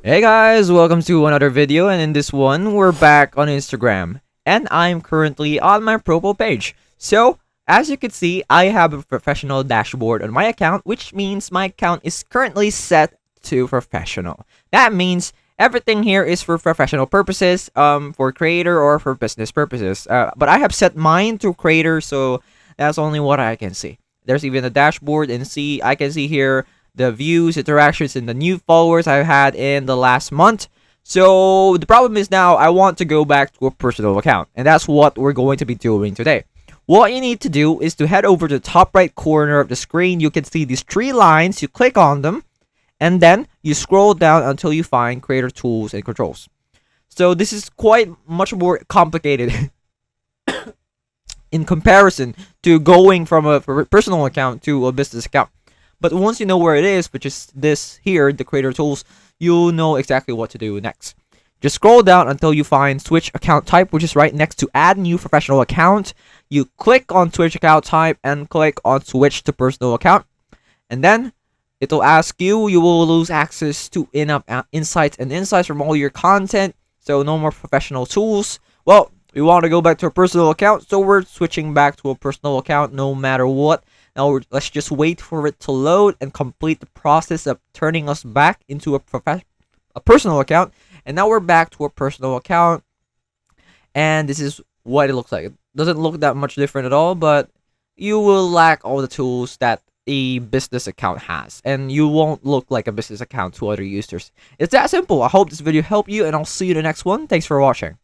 Hey guys, welcome to another video, and in this one, we're back on Instagram, and I'm currently on my profile page. So, as you can see, I have a professional dashboard on my account, which means my account is currently set to professional. That means everything here is for professional purposes, for creator or for business purposes. But I have set mine to creator, so that's only what I can see. There's even a dashboard, and I can see here the views, interactions, and the new followers I've had in the last month. So the problem is now I want to go back to a personal account, and that's what we're going to be doing today. What you need to do is to head over to the top right corner of the screen. You can see these three lines. You click on them, and then you scroll down until you find creator tools and controls. So this is quite much more complicated in comparison to going from a personal account to a business account. But once you know where it is, which is this here, the creator tools, you'll know exactly what to do next. Just scroll down until you find switch account type, which is right next to add new professional account. You click on switch account type and click on switch to personal account. And then it'll ask you will lose access to in-app insights and insights from all your content. So no more professional tools. Well, we want to go back to a personal account, so we're switching back to a personal account no matter what. Now let's just wait for it to load and complete the process of turning us back into a personal account. And now we're back to a personal account, and this is what it looks like. It doesn't look that much different at all, but you will lack all the tools that a business account has, and you won't look like a business account to other users. It's that simple. I hope this video helped you, and I'll see you in the next one. Thanks for watching.